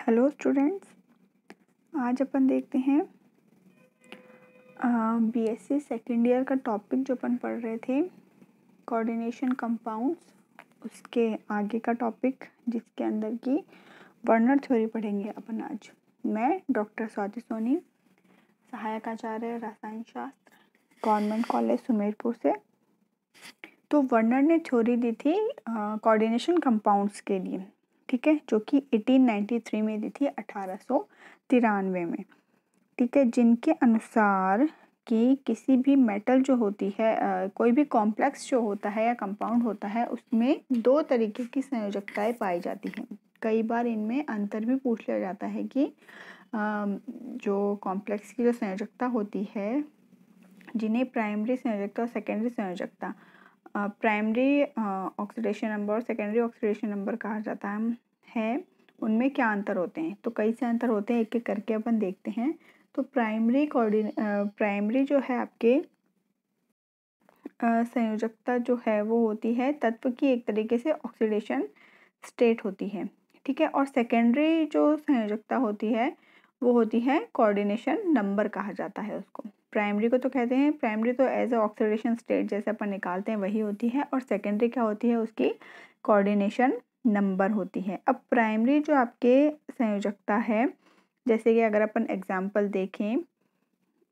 Hello students, आज अपन देखते हैं बीएससी सेकेंड ईयर का टॉपिक जो अपन पढ़ रहे थे कोऑर्डिनेशन कंपाउंड्स, उसके आगे का टॉपिक जिसके अंदर की वर्नर थ्योरी पढ़ेंगे अपन आज। मैं डॉक्टर स्वाति सोनी, सहायक आचार्य रसायन शास्त्र, गवर्नमेंट कॉलेज सुमेरपुर से। तो वर्नर ने थ्योरी दी थी कोऑर्डिनेशन कंपाउंड्स के लिए, ठीक है, जो कि 1893 में दी थी, 1893 में, ठीक है, जिनके अनुसार कि किसी भी मेटल जो होती है कोई भी कॉम्प्लेक्स जो होता है या कंपाउंड होता है उसमें दो तरीके की संयोजकताएं पाई जाती हैं। कई बार इनमें अंतर भी पूछ लिया जाता है कि जो कॉम्प्लेक्स की जो संयोजकता होती है, जिन्हें प्राइमरी संयोजकता और सेकेंडरी संयोजकता, प्राइमरी ऑक्सीडेशन नंबर और सेकेंडरी ऑक्सीडेशन नंबर कहा जाता है, उनमें क्या अंतर होते हैं। तो कई से अंतर होते हैं, एक एक करके अपन देखते हैं। तो प्राइमरी जो है आपके संयोजकता जो है वो होती है तत्व की एक तरीके से ऑक्सीडेशन स्टेट होती है, ठीक है। और सेकेंडरी जो संयोजकता होती है वो होती है कोऑर्डिनेशन नंबर कहा जाता है उसको। प्राइमरी को तो कहते हैं, प्राइमरी तो एज ए ऑक्सीडेशन स्टेट जैसे अपन निकालते हैं वही होती है, और सेकेंडरी क्या होती है, उसकी कोऑर्डिनेशन नंबर होती है। अब प्राइमरी जो आपके संयोजकता है, जैसे कि अगर अपन एग्जाम्पल देखें,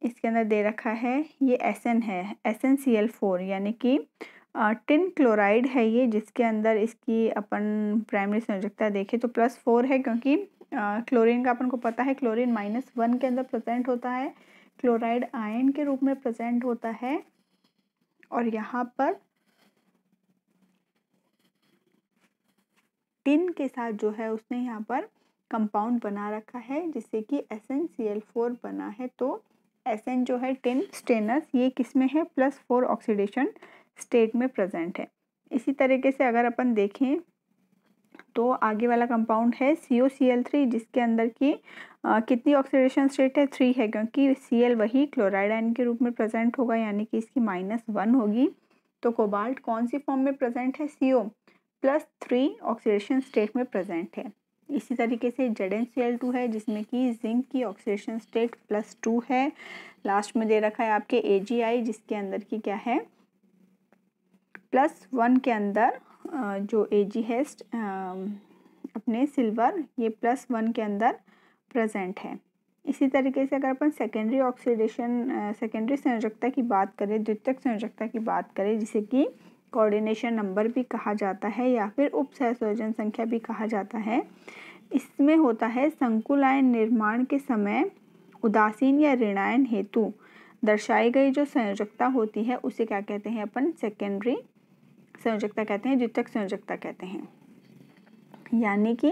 इसके अंदर दे रखा है ये SN है, SnCl4, यानी कि टिन क्लोराइड है ये, जिसके अंदर इसकी अपन प्राइमरी संयोजकता देखें तो +4 है, क्योंकि क्लोरीन का अपन को पता है क्लोरीन -1 के अंदर प्रेजेंट होता है, क्लोराइड आयन के रूप में प्रेजेंट होता है, और यहाँ पर टिन के साथ जो है उसने यहाँ पर कंपाउंड बना रखा है जिससे कि SnCl4 बना है। तो SN जो है टिन स्टेनस, ये किस में है, +4 ऑक्सीडेशन स्टेट में प्रेजेंट है। इसी तरीके से अगर अपन देखें तो आगे वाला कंपाउंड है COCl3, जिसके अंदर की कितनी ऑक्सीडेशन स्टेट है, 3 है, क्योंकि Cl वही क्लोराइड आयन के रूप में प्रेजेंट होगा, यानी कि इसकी -1 होगी। तो कोबाल्ट कौन सी फॉर्म में प्रेजेंट है, CO +3 ऑक्सीडेशन स्टेट में प्रेजेंट है। इसी तरीके से ZnCl2 है, जिसमें कि जिंक की ऑक्सीडेशन स्टेट +2 है। लास्ट में दे रखा है आपके AgI, जिसके अंदर की क्या है, +1 के अंदर जो Ag है अपने सिल्वर, ये +1 के अंदर प्रेजेंट है। इसी तरीके से अगर अपन सेकेंडरी ऑक्सीडेशन सेकेंडरी संयोजकता की बात करें, द्वितीयक संयोजकता की बात करें, जिसे कि कोऑर्डिनेशन नंबर भी कहा जाता है या फिर उप सहसंयोजन संख्या भी कहा जाता है, इसमें होता है संकुल आयन निर्माण के समय उदासीन या ऋणायन हेतु दर्शाई गई जो संयोजकता होती है उसे क्या कहते हैं, अपन सेकेंडरी संयोजकता कहते हैं, द्वितीयक संयोजकता कहते हैं। यानी कि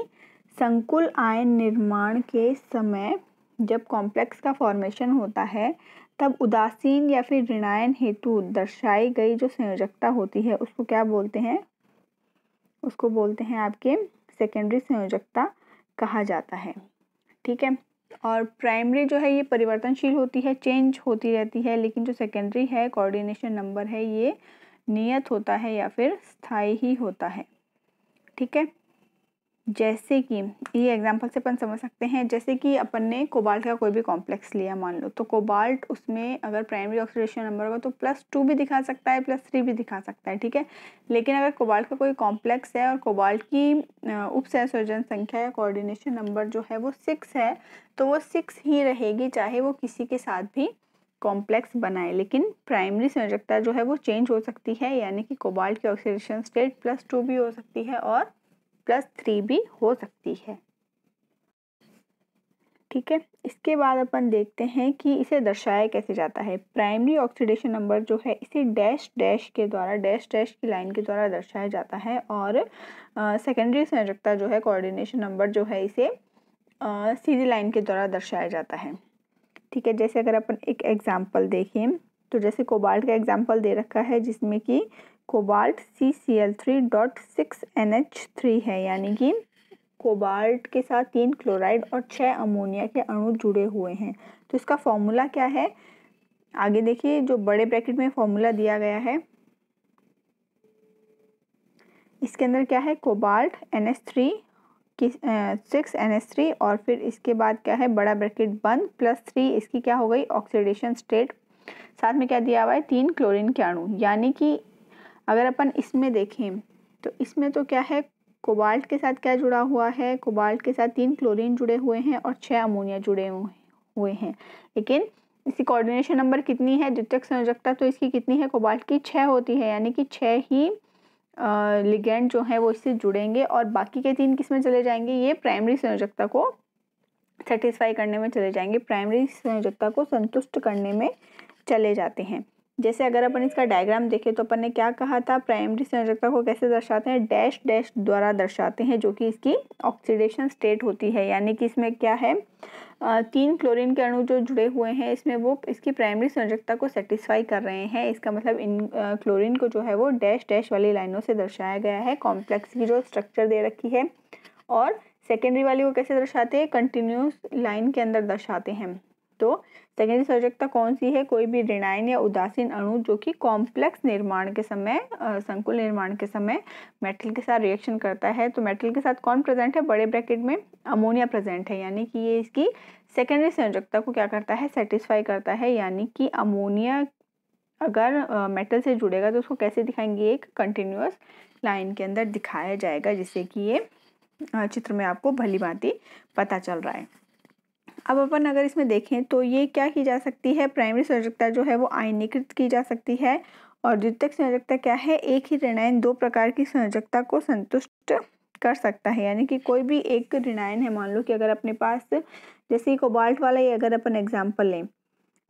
संकुल आयन निर्माण के समय जब कॉम्प्लेक्स का फॉर्मेशन होता है तब उदासीन या फिर ऋणायन हेतु दर्शाई गई जो संयोजकता होती है उसको क्या बोलते हैं, उसको बोलते हैं आपके सेकेंडरी संयोजकता कहा जाता है, ठीक है। और प्राइमरी जो है ये परिवर्तनशील होती है, चेंज होती रहती है, लेकिन जो सेकेंडरी है कोऑर्डिनेशन नंबर है ये नियत होता है या फिर स्थायी ही होता है, ठीक है। जैसे कि ये एग्जांपल से अपन समझ सकते हैं, जैसे कि अपन ने कोबाल्ट का कोई भी कॉम्प्लेक्स लिया मान लो, तो कोबाल्ट उसमें अगर प्राइमरी ऑक्सीडेशन नंबर होगा तो +2 भी दिखा सकता है, +3 भी दिखा सकता है, ठीक है। लेकिन अगर कोबाल्ट का कोई कॉम्प्लेक्स है और कोबाल्ट की उप सहसंयोजन संख्या या कोऑर्डिनेशन नंबर जो है वो 6 है, तो वो 6 ही रहेगी, चाहे वो किसी के साथ भी कॉम्प्लेक्स बनाए। लेकिन प्राइमरी संयोजकता जो है वो चेंज हो सकती है, यानी कि कोबाल्ट की ऑक्सीडेशन स्टेट +2 भी हो सकती है और +3 भी हो सकती है, ठीक है। इसके बाद अपन देखते हैं कि इसे दर्शाया कैसे जाता है। प्राइमरी ऑक्सीडेशन नंबर जो है इसे डैश डैश के द्वारा, डैश डैश की लाइन के द्वारा दर्शाया जाता है, और सेकेंडरी संयोजकता जो है कोऑर्डिनेशन नंबर जो है इसे सीधी लाइन के द्वारा दर्शाया जाता है, ठीक है। जैसे अगर अपन एक एग्जाम्पल देखें तो जैसे कोबाल्ट का एग्जाम्पल दे रखा है, जिसमें कि कोबाल्ट CCl3.6NH3 है, यानी कि कोबाल्ट के साथ 3 क्लोराइड और 6 अमोनिया के अणु जुड़े हुए हैं। तो इसका फॉर्मूला क्या है, आगे देखिए, जो बड़े ब्रैकेट में फॉर्मूला दिया गया है, इसके अंदर क्या है, कोबाल्ट NH3 6NH3 और फिर इसके बाद क्या है बड़ा ब्रैकेट बंद +3 इसकी क्या हो गई ऑक्सीडेशन स्टेट, साथ में क्या दिया हुआ है 3 क्लोरीन के अणु। यानी कि अगर अपन इसमें देखें तो इसमें तो क्या है कोबाल्ट के साथ क्या जुड़ा हुआ है, कोबाल्ट के साथ 3 क्लोरीन जुड़े हुए हैं और 6 अमोनिया जुड़े हुए हैं। लेकिन इसकी कोऑर्डिनेशन नंबर कितनी है, द्वितीयक संयोजकता तो इसकी कितनी है कोबाल्ट की 6 होती है, यानी कि 6 ही लिगेंड जो है वो इससे जुड़ेंगे और बाकी के 3 किस में चले जाएंगे, ये प्राइमरी संयोजकता को सेटिस्फाई करने में चले जाएंगे, प्राइमरी संयोजकता को संतुष्ट करने में चले जाते हैं। जैसे अगर अपन इसका डायग्राम देखें तो अपन ने क्या कहा था, प्राइमरी संयोजकता को कैसे दर्शाते हैं, डैश डैश द्वारा दर्शाते हैं, जो कि इसकी ऑक्सीडेशन स्टेट होती है। यानी कि इसमें क्या है 3 क्लोरीन के अणु जो जुड़े हुए हैं इसमें वो इसकी प्राइमरी संयोजकता को सेटिस्फाई कर रहे हैं। इसका मतलब इन क्लोरीन को जो है वो डैश डैश वाली लाइनों से दर्शाया गया है। कॉम्प्लेक्स की जो स्ट्रक्चर दे रखी है और सेकेंडरी वाली को कैसे दर्शाते हैं, कंटिन्यूस लाइन के अंदर दर्शाते हैं। तो सेकेंडरी संयोजकता कौन सी है, कोई भी ऋणायन या उदासीन अणु जो कि कॉम्प्लेक्स निर्माण के समय संकुल निर्माण के समय मेटल के साथ रिएक्शन करता है। तो मेटल के साथ कौन प्रेजेंट है, बड़े ब्रैकेट में अमोनिया प्रेजेंट है, यानी कि ये इसकी सेकेंडरी संयोजकता को क्या करता है, सेटिस्फाई करता है। यानी कि अमोनिया अगर मेटल से जुड़ेगा तो उसको कैसे दिखाएंगे, एक कंटिन्यूअस लाइन के अंदर दिखाया जाएगा, जिससे कि ये चित्र में आपको भली भांति पता चल रहा है। अब अपन अगर इसमें देखें तो ये क्या की जा सकती है, प्राइमरी संयोजकता जो है वो आयनीकृत की जा सकती है और द्वितीयक संयोजकता क्या है, एक ही ऋणायन 2 प्रकार की संयोजकता को संतुष्ट कर सकता है। यानी कि कोई भी एक ऋणायन है, मान लो कि अगर अपने पास जैसे कोबाल्ट वाला ही अगर अपन एग्जाम्पल लें,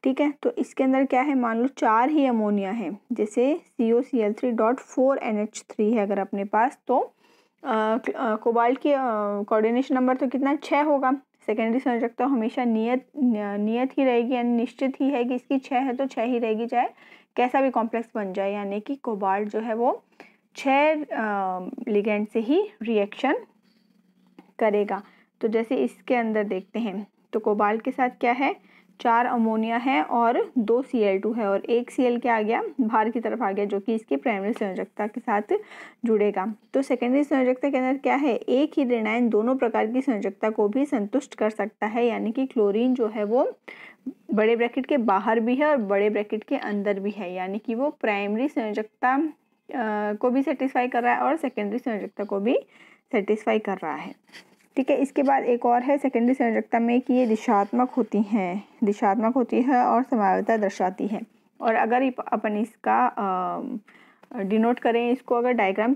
ठीक है, तो इसके अंदर क्या है, मान लो 4 ही अमोनिया है, जैसे COCl3.4NH3 है अगर अपने पास, तो कोबाल्ट की कोऑर्डिनेशन नंबर तो कितना 6 होगा। सेकेंडरी संयोजकता हमेशा नियत ही रहेगी, यानी निश्चित ही है कि इसकी 6 है तो 6 ही रहेगी, चाहे कैसा भी कॉम्प्लेक्स बन जाए। यानी कि कोबाल्ट जो है वो 6 लिगेंड से ही रिएक्शन करेगा। तो जैसे इसके अंदर देखते हैं तो कोबाल्ट के साथ क्या है, 4 अमोनिया है और 2 Cl2 है और 1 Cl क्या आ गया, बाहर की तरफ आ गया, जो कि इसकी प्राइमरी संयोजकता के साथ जुड़ेगा। तो सेकेंडरी संयोजकता के अंदर क्या है, एक ही ऋणायन दोनों प्रकार की संयोजकता को भी संतुष्ट कर सकता है। यानी कि क्लोरीन जो है वो बड़े ब्रैकेट के बाहर भी है और बड़े ब्रैकेट के अंदर भी है, यानी कि वो प्राइमरी संयोजकता को भी सेटिस्फाई कर रहा है और सेकेंडरी संयोजकता को भी सेटिस्फाई कर रहा है। ठीक है, इसके बाद एक और है सेकेंडरी संयोजकता में कि ये दिशात्मक होती है और समावयवता दर्शाती है। और अगर अपन इसका डिनोट करें इसको अगर डायग्राम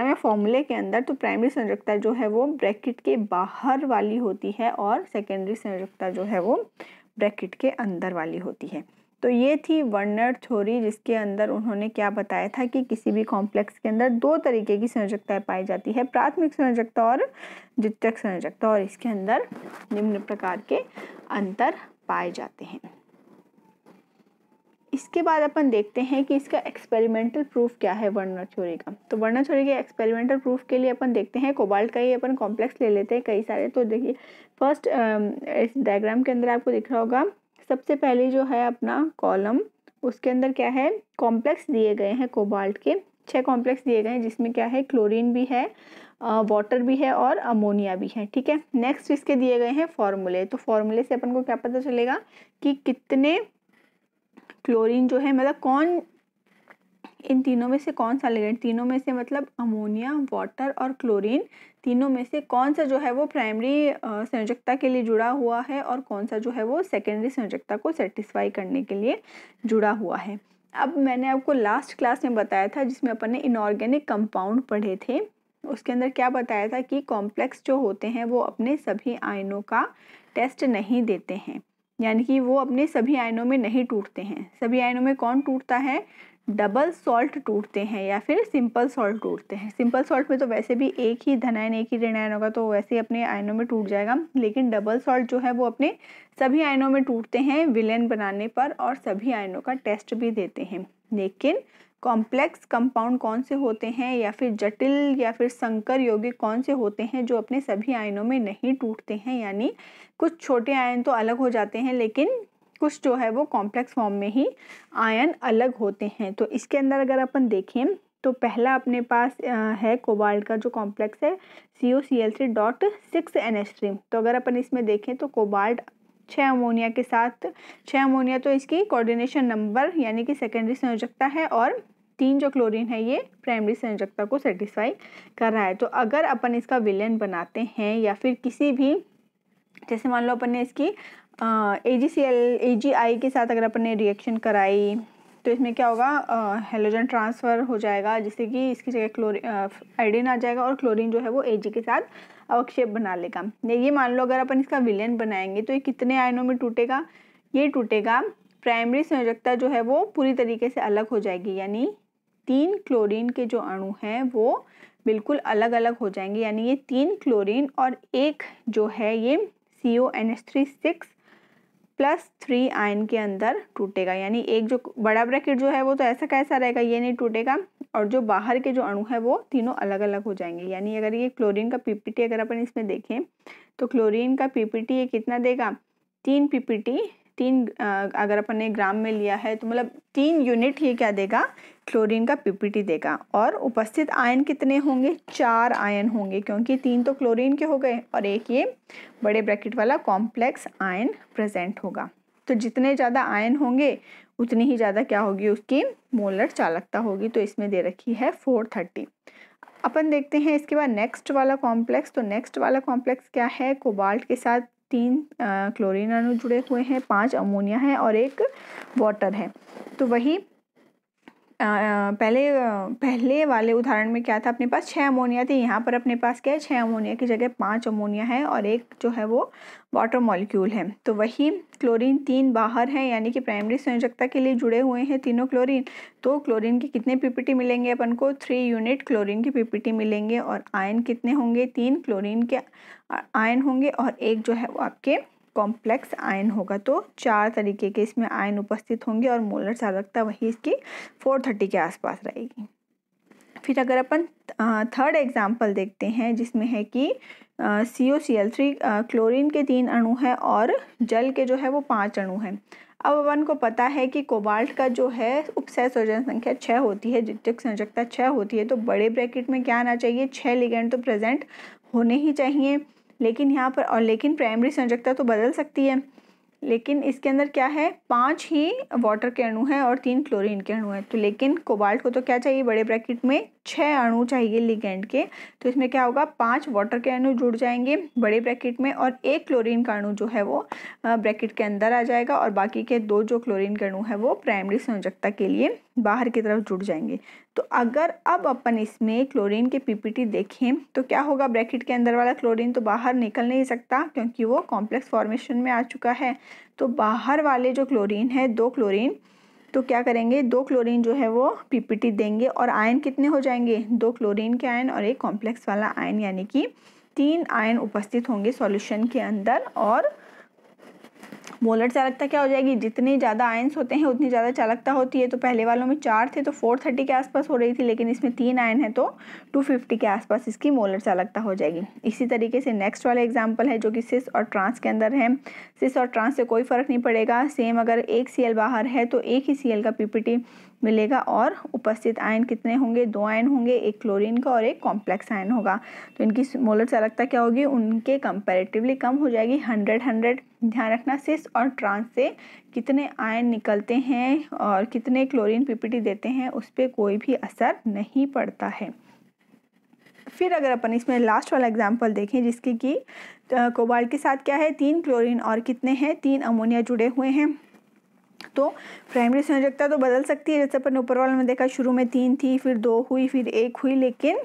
या फॉर्मूले के अंदर, तो प्राइमरी संयोजकता जो है वो ब्रैकेट के बाहर वाली होती है और सेकेंडरी संयोजकता जो है वो ब्रैकेट के अंदर वाली होती है। तो ये थी वर्नर थ्योरी, जिसके अंदर उन्होंने क्या बताया था कि किसी भी कॉम्प्लेक्स के अंदर 2 तरीके की संयोजकताएं पाई जाती है, प्राथमिक संयोजकता और द्वितीयक संयोजकता, और इसके अंदर निम्न प्रकार के अंतर पाए जाते हैं। इसके बाद अपन देखते हैं कि इसका एक्सपेरिमेंटल प्रूफ क्या है वर्नर थ्योरी का। तो वर्नर थ्योरी के एक्सपेरिमेंटल प्रूफ के लिए अपन देखते हैं कोबाल्ट का ही अपन कॉम्प्लेक्स ले लेते हैं कई सारे। तो देखिए फर्स्ट इस डायग्राम के अंदर आपको दिख रहा होगा, सबसे पहले जो है अपना कॉलम, उसके अंदर क्या है कॉम्प्लेक्स दिए गए हैं कोबाल्ट के, 6 कॉम्प्लेक्स दिए गए हैं, जिसमें क्या है क्लोरीन भी है, वाटर भी है और अमोनिया भी है। ठीक है, नेक्स्ट इसके दिए गए हैं फॉर्मूले। तो फॉर्मूले से अपन को क्या पता चलेगा कि कितने क्लोरीन जो है, मतलब कौन इन तीनों में से कौन सा लिगेंड, तीनों में से मतलब अमोनिया, वाटर और क्लोरीन, तीनों में से कौन सा जो है वो प्राइमरी संयोजकता के लिए जुड़ा हुआ है और कौन सा जो है वो सेकेंडरी संयोजकता को सेटिस्फाई करने के लिए जुड़ा हुआ है। अब मैंने आपको लास्ट क्लास में बताया था, जिसमें अपन ने इनऑर्गेनिक कंपाउंड पढ़े थे, उसके अंदर क्या बताया था कि कॉम्प्लेक्स जो होते हैं वो अपने सभी आयनों का टेस्ट नहीं देते हैं, यानी कि वो अपने सभी आयनों में नहीं टूटते हैं। सभी आयनों में कौन टूटता है, डबल सॉल्ट टूटते हैं या फिर सिंपल सॉल्ट टूटते हैं। सिंपल सॉल्ट में तो वैसे भी एक ही धनायन एक ही ऋणायन होगा, तो वैसे ही अपने आयनों में टूट जाएगा, लेकिन डबल सॉल्ट जो है वो अपने सभी आयनों में टूटते हैं विलेन बनाने पर और सभी आयनों का टेस्ट भी देते हैं। लेकिन कॉम्प्लेक्स कंपाउंड कौन से होते हैं या फिर जटिल या फिर संकर यौगिक कौन से होते हैं जो अपने सभी आयनों में नहीं टूटते हैं, यानी कुछ छोटे आयन तो अलग हो जाते हैं लेकिन कुछ जो है वो कॉम्प्लेक्स फॉर्म में ही आयन अलग होते हैं। तो इसके अंदर अगर अपन देखें तो पहला अपने पास है कोबाल्ट का जो कॉम्प्लेक्स है CuCl3.6NH3। तो अगर अपन इसमें देखें तो कोबाल्ट 6 अमोनिया के साथ, 6 अमोनिया तो इसकी कोऑर्डिनेशन नंबर यानी कि सेकेंडरी संयोजकता है, और 3 जो क्लोरीन है ये प्राइमरी संयोजकता को सेटिस्फाई कर रहा है। तो अगर अपन इसका विलेन बनाते हैं या फिर किसी भी, जैसे मान लो अपन ने इसकी AgI के साथ अगर अपन ने रिएक्शन कराई तो इसमें क्या होगा, हेलोजन ट्रांसफ़र हो जाएगा, जिससे कि इसकी जगह आयोडीन आ जाएगा और क्लोरीन जो है वो Ag के साथ अवक्षेप बना लेगा। ये मान लो अगर अपन इसका विलेन बनाएंगे तो ये कितने आयनों में टूटेगा, ये टूटेगा, प्राइमरी संयोजकता जो है वो पूरी तरीके से अलग हो जाएगी, यानी 3 क्लोरीन के जो अणु हैं वो बिल्कुल अलग अलग हो जाएंगे। यानी ये 3 क्लोरीन और एक जो है ये CONH3 6+3 आयन के अंदर टूटेगा। यानी एक जो बड़ा ब्रैकेट जो है वो तो ऐसा कैसा रहेगा, ये नहीं टूटेगा, और जो बाहर के जो अणु है वो तीनों अलग अलग हो जाएंगे। यानी अगर ये क्लोरीन का PPT अगर अपन इसमें देखें तो क्लोरीन का PPT ये कितना देगा, 3 PPT, 3 अगर अपन ने ग्राम में लिया है तो मतलब 3 यूनिट ये क्या देगा, क्लोरीन का PPT देगा। और उपस्थित आयन कितने होंगे, 4 आयन होंगे, क्योंकि 3 तो क्लोरीन के हो गए और एक ये बड़े ब्रैकेट वाला कॉम्प्लेक्स आयन प्रेजेंट होगा। तो जितने ज़्यादा आयन होंगे उतनी ही ज़्यादा क्या होगी, उसकी मोलर चालकता होगी। तो इसमें दे रखी है 430। अपन देखते हैं इसके बाद नेक्स्ट वाला कॉम्प्लेक्स। तो नेक्स्ट वाला कॉम्प्लेक्स क्या है, कोबाल्ट के साथ 3 क्लोरीन अणु जुड़े हुए हैं, 5 अमोनिया है और 1 वाटर है। तो वही पहले वाले उदाहरण में क्या था, अपने पास 6 अमोनिया थे, यहाँ पर अपने पास क्या है, 6 अमोनिया की जगह 5 अमोनिया है और एक जो है वो वाटर मॉलिक्यूल है। तो वही क्लोरीन 3 बाहर है, यानी कि प्राइमरी संयोजकता के लिए जुड़े हुए हैं तीनों क्लोरीन। तो क्लोरीन के कितने PPT मिलेंगे अपन को, 3 यूनिट क्लोरीन के PPT मिलेंगे, और आयन कितने होंगे, 3 क्लोरीन के आयन होंगे और एक जो है वो आपके कॉम्प्लेक्स आयन होगा। तो 4 तरीके के इसमें आयन उपस्थित होंगे और मोलर चालकता वही इसकी 430 के आसपास रहेगी। फिर अगर अपन थर्ड एग्जाम्पल देखते हैं, जिसमें है कि CuCl3 क्लोरीन के 3 अणु हैं और जल के जो है वो 5 अणु हैं। अब अपन को पता है कि कोबाल्ट का जो है उपसहसंयोजन संख्या 6 होती है, द्वितीयक संयोजकता 6 होती है। तो बड़े ब्रैकेट में क्या आना चाहिए, 6 लिगेंड तो प्रेजेंट होने ही चाहिए। लेकिन यहाँ पर लेकिन प्राइमरी संयोजकता तो बदल सकती है, लेकिन इसके अंदर क्या है, 5 ही वाटर के अणु हैं और 3 क्लोरीन के अणु हैं। तो लेकिन कोबाल्ट को तो क्या चाहिए, बड़े ब्रैकेट में 6 अणु चाहिए लिगेंड के। तो इसमें क्या होगा, 5 वाटर के अणु जुड़ जाएंगे बड़े ब्रैकेट में और 1 क्लोरीन का अणु जो है वो ब्रैकेट के अंदर आ जाएगा, और बाकी के 2 जो क्लोरीन के अणु है वो प्राइमरी संयोजकता के लिए बाहर की तरफ जुड़ जाएंगे। तो अगर अब अपन इसमें क्लोरीन के PPT देखें तो क्या होगा, ब्रैकेट के अंदर वाला क्लोरीन तो बाहर निकल नहीं सकता क्योंकि वो कॉम्प्लेक्स फॉर्मेशन में आ चुका है। तो बाहर वाले जो क्लोरीन है, 2 क्लोरीन, तो क्या करेंगे, 2 क्लोरीन जो है वो PPT देंगे और आयन कितने हो जाएंगे, 2 क्लोरीन के आयन और एक कॉम्प्लेक्स वाला आयन, यानी कि 3 आयन उपस्थित होंगे सॉल्यूशन के अंदर। और मोलर चालकता क्या हो जाएगी, जितने ज़्यादा आयन्स होते हैं उतनी ज़्यादा चालकता होती है। तो पहले वालों में 4 थे तो 430 के आसपास हो रही थी, लेकिन इसमें 3 आयन है तो 250 के आसपास इसकी मोलर चालकता हो जाएगी। इसी तरीके से नेक्स्ट वाला एग्जाम्पल है जो कि सिस और ट्रांस के अंदर है। सिस और ट्रांस से कोई फ़र्क नहीं पड़ेगा, सेम अगर एक Cl बाहर है तो एक ही Cl का PPT मिलेगा और उपस्थित आयन कितने होंगे, 2 आयन होंगे, एक क्लोरीन का और एक कॉम्प्लेक्स आयन होगा। तो इनकी मोलर चालकता क्या होगी, उनके कंपैरेटिवली कम हो जाएगी, 100-100। ध्यान रखना, सिस और ट्रांस से कितने आयन निकलते हैं और कितने क्लोरीन PPT देते हैं उस पर कोई भी असर नहीं पड़ता है। फिर अगर अपन इसमें लास्ट वाला एग्जाम्पल देखें, जिसकी कि कोबाल्ट के साथ क्या है, 3 क्लोरीन और कितने हैं, 3 अमोनिया जुड़े हुए हैं। तो प्राइमरी संयोजकता तो बदल सकती है, जैसे अपन ऊपर वाले में देखा, शुरू में 3 थी, फिर 2 हुई, फिर 1 हुई, लेकिन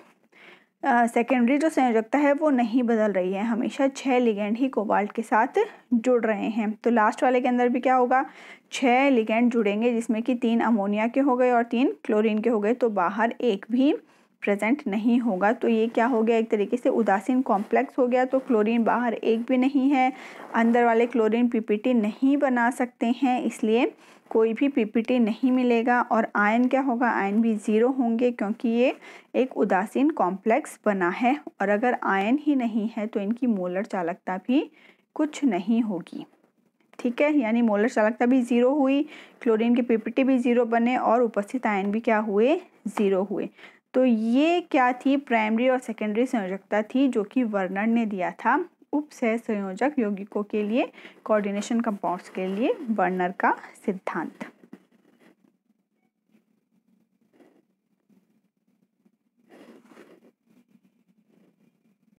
सेकेंडरी जो संयोजकता है वो नहीं बदल रही है, हमेशा 6 लिगेंड ही कोबाल्ट के साथ जुड़ रहे हैं। तो लास्ट वाले के अंदर भी क्या होगा, 6 लिगेंड जुड़ेंगे, जिसमें कि 3 अमोनिया के हो गए और 3 क्लोरीन के हो गए, तो बाहर एक भी प्रेजेंट नहीं होगा। तो ये क्या हो गया, एक तरीके से उदासीन कॉम्प्लेक्स हो गया। तो क्लोरीन बाहर एक भी नहीं है, अंदर वाले क्लोरीन PPT नहीं बना सकते हैं, इसलिए कोई भी PPT नहीं मिलेगा। और आयन क्या होगा, आयन भी 0 होंगे क्योंकि ये एक उदासीन कॉम्प्लेक्स बना है। और अगर आयन ही नहीं है तो इनकी मोलर चालकता भी कुछ नहीं होगी। ठीक। ठीक है, यानी मोलर चालकता भी 0 हुई, क्लोरीन के पीपीटी भी 0 बने और उपस्थित आयन भी क्या हुए, 0 हुए। तो ये क्या थी, प्राइमरी और सेकेंडरी संयोजकता थी जो कि वर्नर ने दिया था उप सह संयोजक यौगिकों के लिए, कोऑर्डिनेशन कंपाउंड्स के लिए वर्नर का सिद्धांत।